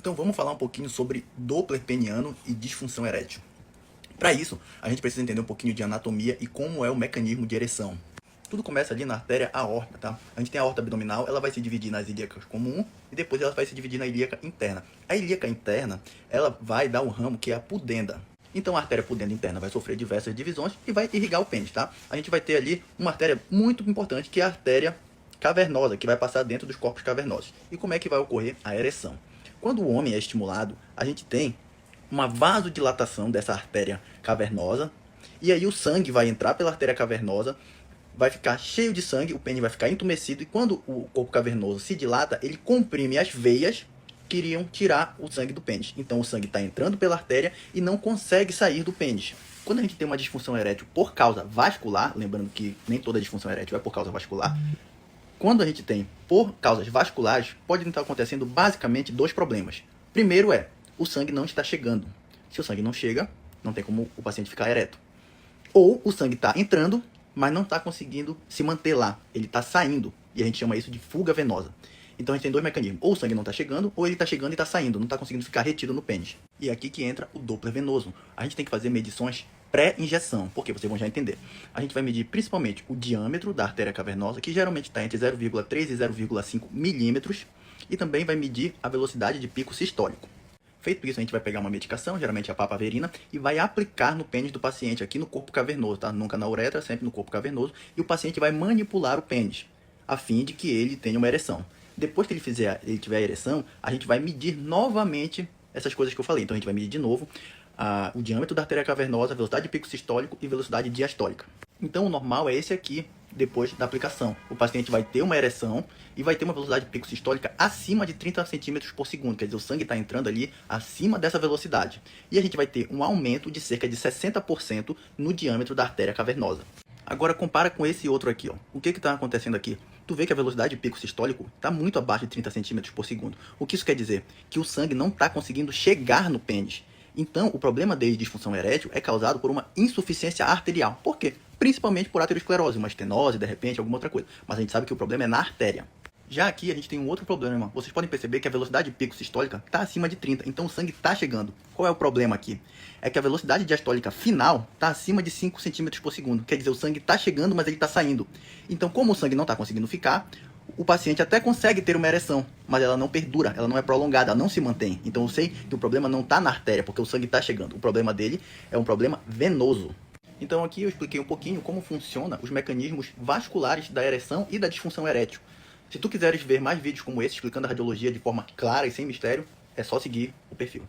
Então vamos falar um pouquinho sobre Doppler peniano e disfunção erétil. Para isso, a gente precisa entender um pouquinho de anatomia e como é o mecanismo de ereção. Tudo começa ali na artéria aorta, tá? A gente tem a aorta abdominal, ela vai se dividir nas ilíacas comum e depois ela vai se dividir na ilíaca interna. A ilíaca interna, ela vai dar um ramo que é a pudenda. Então a artéria pudenda interna vai sofrer diversas divisões e vai irrigar o pênis, tá? A gente vai ter ali uma artéria muito importante que é a artéria cavernosa, que vai passar dentro dos corpos cavernosos. E como é que vai ocorrer a ereção? Quando o homem é estimulado, a gente tem uma vasodilatação dessa artéria cavernosa, e aí o sangue vai entrar pela artéria cavernosa, vai ficar cheio de sangue, o pênis vai ficar entumecido, e quando o corpo cavernoso se dilata, ele comprime as veias que iriam tirar o sangue do pênis. Então o sangue está entrando pela artéria e não consegue sair do pênis. Quando a gente tem uma disfunção erétil por causa vascular, lembrando que nem toda disfunção erétil é por causa vascular, quando a gente tem por causas vasculares, pode estar acontecendo basicamente dois problemas. Primeiro é, o sangue não está chegando. Se o sangue não chega, não tem como o paciente ficar ereto. Ou o sangue está entrando, mas não está conseguindo se manter lá. Ele está saindo. E a gente chama isso de fuga venosa. Então a gente tem dois mecanismos. Ou o sangue não está chegando, ou ele está chegando e está saindo. Não está conseguindo ficar retido no pênis. E é aqui que entra o Doppler venoso. A gente tem que fazer medições pré-injeção. Por quê? Vocês vão já entender. A gente vai medir principalmente o diâmetro da artéria cavernosa, que geralmente está entre 0,3 e 0,5 milímetros. E também vai medir a velocidade de pico sistólico. Feito isso, a gente vai pegar uma medicação, geralmente a papaverina, e vai aplicar no pênis do paciente, aqui no corpo cavernoso, tá? Nunca na uretra, sempre no corpo cavernoso. E o paciente vai manipular o pênis, a fim de que ele tenha uma ereção. Depois que ele tiver a ereção, a gente vai medir novamente essas coisas que eu falei. Então a gente vai medir de novo o diâmetro da artéria cavernosa, a velocidade de pico sistólico e velocidade diastólica. Então o normal é esse aqui, depois da aplicação. O paciente vai ter uma ereção e vai ter uma velocidade de pico sistólica acima de 30 centímetros por segundo. Quer dizer, o sangue está entrando ali acima dessa velocidade. E a gente vai ter um aumento de cerca de 60% no diâmetro da artéria cavernosa. Agora compara com esse outro aqui, ó. O que está acontecendo aqui? Tu vê que a velocidade de pico sistólico está muito abaixo de 30 centímetros por segundo. O que isso quer dizer? Que o sangue não está conseguindo chegar no pênis. Então, o problema de disfunção erétil é causado por uma insuficiência arterial. Por quê? Principalmente por aterosclerose, uma estenose, de repente, alguma outra coisa. Mas a gente sabe que o problema é na artéria. Já aqui a gente tem um outro problema. Vocês podem perceber que a velocidade de pico sistólica está acima de 30, então o sangue está chegando. Qual é o problema aqui? É que a velocidade diastólica final está acima de 5 centímetros por segundo. Quer dizer, o sangue está chegando, mas ele está saindo. Então, como o sangue não está conseguindo ficar, o paciente até consegue ter uma ereção, mas ela não perdura, ela não é prolongada, ela não se mantém. Então eu sei que o problema não está na artéria, porque o sangue está chegando. O problema dele é um problema venoso. Então aqui eu expliquei um pouquinho como funcionam os mecanismos vasculares da ereção e da disfunção erétil. Se tu quiseres ver mais vídeos como esse, explicando a radiologia de forma clara e sem mistério, é só seguir o perfil.